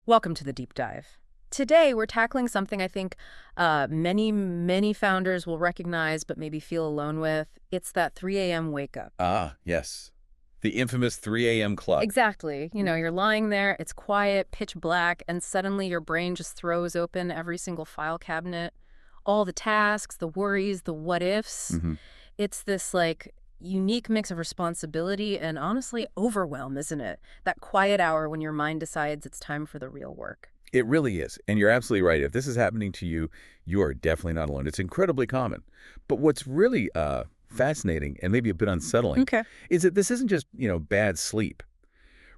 Welcome to the deep dive. Today, we're tackling something I think many founders will recognize but maybe feel alone with. It's that 3 a.m. wake up. Ah, yes. The infamous 3 a.m. club. Exactly. You're lying there, it's quiet, pitch black, and suddenly your brain just throws open every single file cabinet, all the tasks, the worries, the what ifs. hmm It's this unique mix of responsibility and honestly overwhelm, isn't it? That quiet hour when your mind decides it's time for the real work. It really is. And you're absolutely right. If this is happening to you, you are definitely not alone. It's incredibly common. But what's really fascinating and maybe a bit unsettling Okay. is that this isn't just, bad sleep.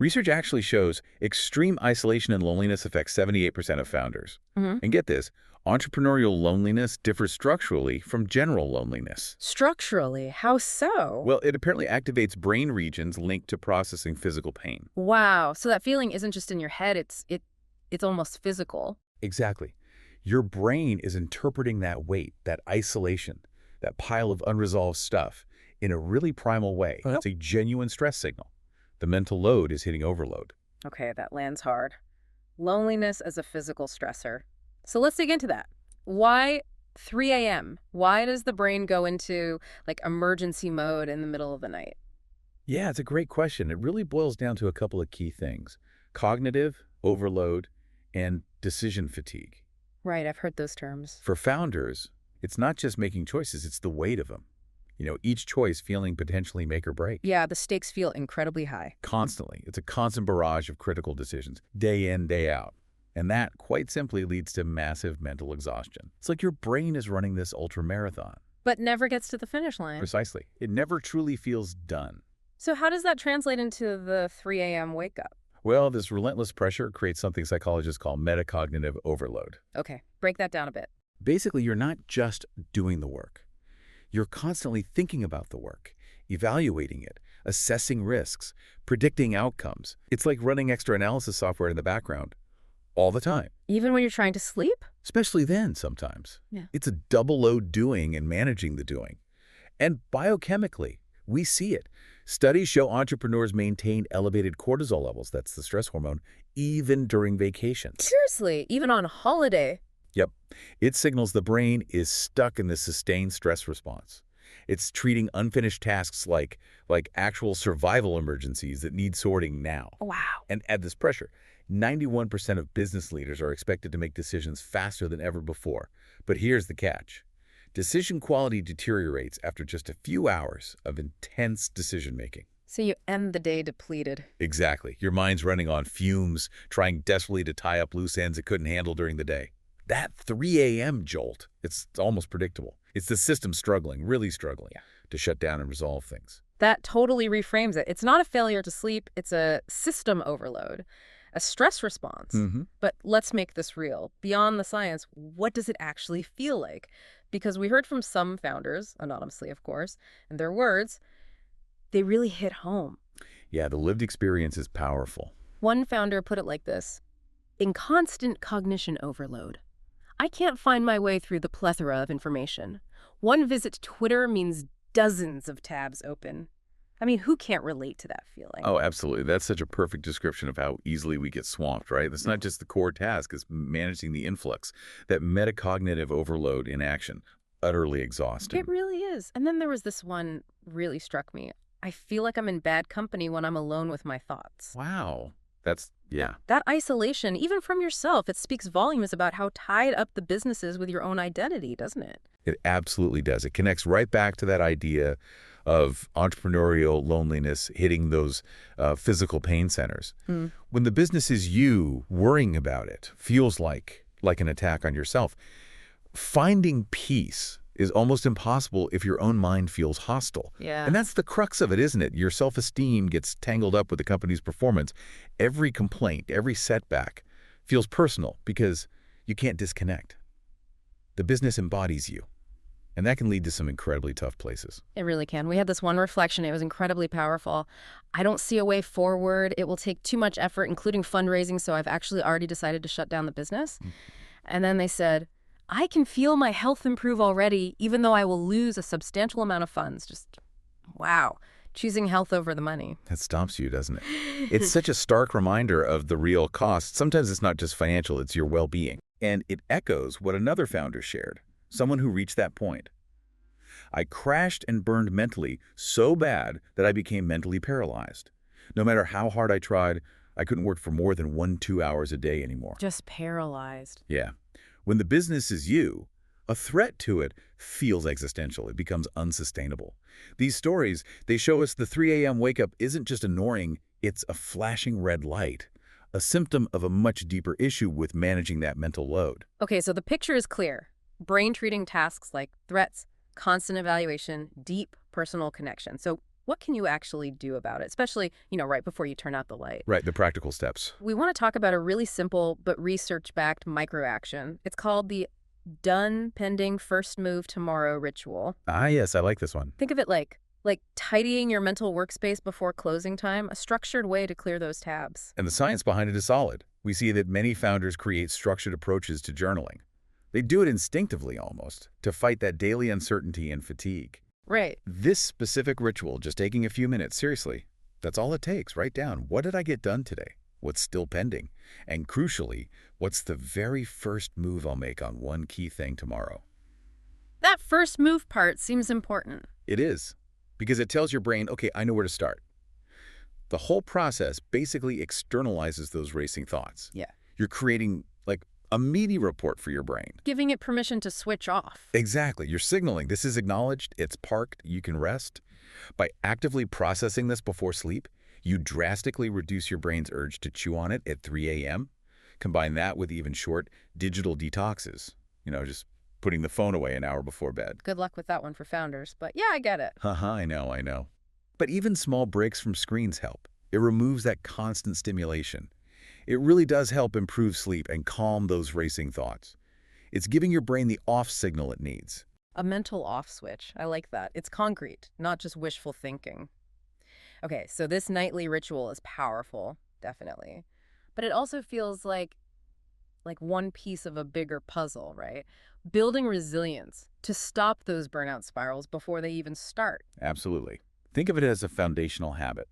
Research actually shows extreme isolation and loneliness affects 78% of founders. hmm And get this, entrepreneurial loneliness differs structurally from general loneliness. Structurally, how so? Well, it apparently activates brain regions linked to processing physical pain. Wow. So that feeling isn't just in your head, it's almost physical. Exactly. Your brain is interpreting that weight, that isolation, that pile of unresolved stuff in a really primal way. Yep. It's a genuine stress signal. The mental load is hitting overload. Okay, that lands hard. Loneliness as a physical stressor. So let's dig into that. Why 3 a.m.? Why does the brain go into emergency mode in the middle of the night? Yeah, it's a great question. It really boils down to a couple of key things: cognitive overload and decision fatigue. Right, I've heard those terms. For founders, it's not just making choices, it's the weight of them. Each choice feeling potentially make or break. Yeah, the stakes feel incredibly high. Constantly. It's a constant barrage of critical decisions, day in, day out. And that, quite simply, leads to massive mental exhaustion. It's like your brain is running this ultra marathon. But never gets to the finish line. Precisely. It never truly feels done. So how does that translate into the 3 a.m. wake up? Well, this relentless pressure creates something psychologists call metacognitive overload. Okay, break that down a bit. Basically, you're not just doing the work. You're constantly thinking about the work, evaluating it, assessing risks, predicting outcomes. It's like running extra analysis software in the background all the time. Even when you're trying to sleep? Especially then, sometimes. Yeah. It's a double load doing and managing the doing. And biochemically, we see it. Studies show entrepreneurs maintain elevated cortisol levels, that's the stress hormone, even during vacations. Seriously, even on holiday? Yep. It signals the brain is stuck in this sustained stress response. It's treating unfinished tasks like actual survival emergencies that need sorting now. Wow. And add this pressure. 91% of business leaders are expected to make decisions faster than ever before. But here's the catch. Decision quality deteriorates after just a few hours of intense decision-making. So you end the day depleted. Exactly. Your mind's running on fumes, trying desperately to tie up loose ends it couldn't handle during the day. That 3 a.m. jolt, it's almost predictable. It's the system struggling, really struggling, to shut down and resolve things. That totally reframes it. It's not a failure to sleep, it's a system overload, a stress response. But let's make this real. Beyond the science, what does it actually feel like? Because we heard from some founders, anonymously of course, and their words, they really hit home. Yeah, the lived experience is powerful. One founder put it like this: in constant cognition overload, I can't find my way through the plethora of information. One visit to Twitter means dozens of tabs open. I mean, who can't relate to that feeling? Oh, absolutely. That's such a perfect description of how easily we get swamped, right? It's not just the core task, it's managing the influx, that metacognitive overload in action, utterly exhausting. It really is. And then there was this one really struck me. I feel like I'm in bad company when I'm alone with my thoughts. Wow. Yeah. That isolation, even from yourself, it speaks volumes about how tied up the business is with your own identity, doesn't it? It absolutely does. It connects right back to that idea of entrepreneurial loneliness hitting those physical pain centers. When the business is you, worrying about it feels like an attack on yourself. Finding peace is almost impossible if your own mind feels hostile. Yeah. And that's the crux of it, isn't it? Your self-esteem gets tangled up with the company's performance. Every complaint, every setback feels personal because you can't disconnect. The business embodies you, and that can lead to some incredibly tough places. It really can. We had this one reflection. It was incredibly powerful. I don't see a way forward. It will take too much effort, including fundraising, so I've actually already decided to shut down the business. And then they said, I can feel my health improve already, even though I will lose a substantial amount of funds. Just, wow. Choosing health over the money. That stomps you, doesn't it? It's such a stark reminder of the real cost. Sometimes it's not just financial, it's your well-being. And it echoes what another founder shared, someone who reached that point. I crashed and burned mentally so bad that I became mentally paralyzed. No matter how hard I tried, I couldn't work for more than 1-2 hours a day anymore. Just paralyzed. Yeah. When the business is you, a threat to it feels existential. It becomes unsustainable. These stories, they show us the 3 a.m. wake-up isn't just annoying, it's a flashing red light, a symptom of a much deeper issue with managing that mental load. Okay, so the picture is clear. Brain treating tasks like threats, constant evaluation, deep personal connection. So what can you actually do about it, especially, right before you turn out the light? Right, the practical steps. We want to talk about a really simple but research-backed microaction. It's called the Done Pending First Move Tomorrow ritual. Ah, yes, I like this one. Think of it like tidying your mental workspace before closing time, a structured way to clear those tabs. And the science behind it is solid. We see that many founders create structured approaches to journaling. They do it instinctively almost, to fight that daily uncertainty and fatigue. Right. This specific ritual, just taking a few minutes, seriously, that's all it takes. Write down, what did I get done today? What's still pending? And crucially, what's the very first move I'll make on one key thing tomorrow? That first move part seems important. It is, because it tells your brain, okay, I know where to start. The whole process basically externalizes those racing thoughts. Yeah. You're creating, like, a mini report for your brain. Giving it permission to switch off. Exactly. You're signaling this is acknowledged, it's parked, you can rest. By actively processing this before sleep, you drastically reduce your brain's urge to chew on it at 3 a.m. Combine that with even short digital detoxes, just putting the phone away an hour before bed. Good luck with that one for founders, but yeah, I get it. Haha, I know. But even small breaks from screens help. It removes that constant stimulation. It really does help improve sleep and calm those racing thoughts. It's giving your brain the off signal it needs. A mental off switch. I like that. It's concrete, not just wishful thinking. Okay, so this nightly ritual is powerful, definitely. But it also feels like one piece of a bigger puzzle, right? Building resilience to stop those burnout spirals before they even start. Absolutely. Think of it as a foundational habit.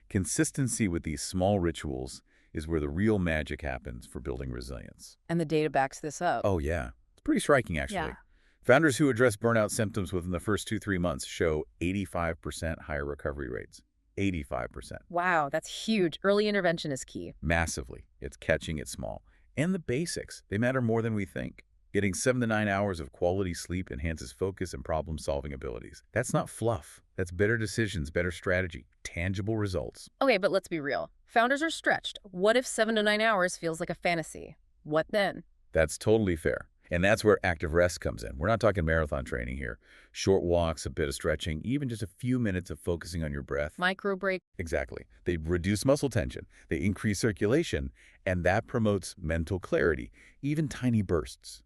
Consistency with these small rituals is where the real magic happens for building resilience. And the data backs this up. Oh, yeah. It's pretty striking, actually. Yeah. Founders who address burnout symptoms within the first 2-3 months show 85% higher recovery rates. 85%. Wow, that's huge. Early intervention is key. Massively. It's catching it small. And the basics, they matter more than we think. Getting 7 to 9 hours of quality sleep enhances focus and problem-solving abilities. That's not fluff. That's better decisions, better strategy, tangible results. Okay, but let's be real. Founders are stretched. What if 7 to 9 hours feels like a fantasy? What then? That's totally fair. And that's where active rest comes in. We're not talking marathon training here. Short walks, a bit of stretching, even just a few minutes of focusing on your breath. Micro break. Exactly. They reduce muscle tension, they increase circulation, and that promotes mental clarity, even tiny bursts.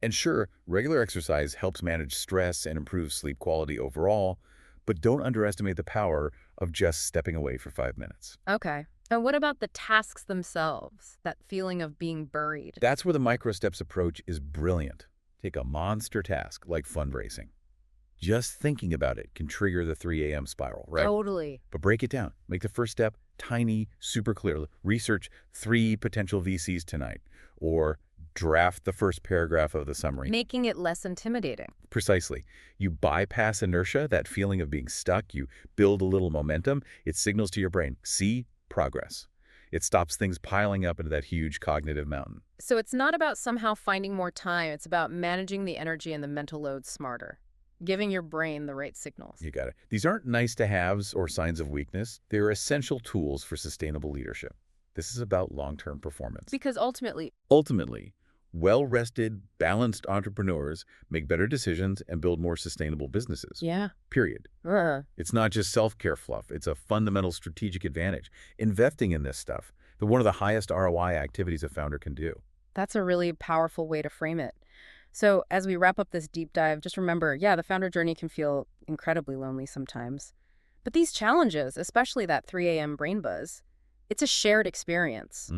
And sure, regular exercise helps manage stress and improve sleep quality overall, but don't underestimate the power of just stepping away for 5 minutes. Okay. And what about the tasks themselves? That feeling of being buried? That's where the micro-steps approach is brilliant. Take a monster task like fundraising. Just thinking about it can trigger the 3 a.m. spiral, right? Totally. But break it down. Make the first step tiny, super clear. Research 3 potential VCs tonight. Or draft the first paragraph of the summary. Making it less intimidating. Precisely. You bypass inertia, that feeling of being stuck. You build a little momentum. It signals to your brain, see progress. It stops things piling up into that huge cognitive mountain. So it's not about somehow finding more time. It's about managing the energy and the mental load smarter. Giving your brain the right signals. You got it. These aren't nice-to-haves or signs of weakness. They're essential tools for sustainable leadership. This is about long-term performance. Because ultimately, well-rested, balanced entrepreneurs make better decisions and build more sustainable businesses. yeah. Period. It's not just self-care fluff. It's a fundamental strategic advantage. Investing in this stuff, one of the highest ROI activities a founder can do. That's a really powerful way to frame it. So as we wrap up this deep dive, just remember, the founder journey can feel incredibly lonely sometimes. But these challenges, especially that 3 a.m. brain buzz, it's a shared experience.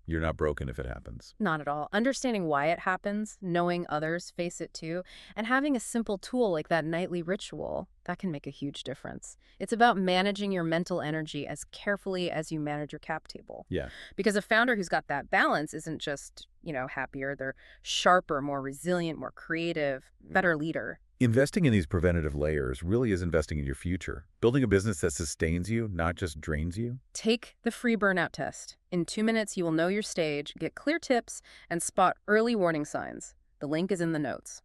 You're not broken if it happens. Not at all. Understanding why it happens, knowing others face it too, and having a simple tool like that nightly ritual, that can make a huge difference. It's about managing your mental energy as carefully as you manage your cap table. Yeah. Because a founder who's got that balance isn't just, happier. They're sharper, more resilient, more creative, better leader. Investing in these preventative layers really is investing in your future. Building a business that sustains you, not just drains you. Take the free burnout test. In 2 minutes, you will know your stage, get clear tips, and spot early warning signs. The link is in the notes.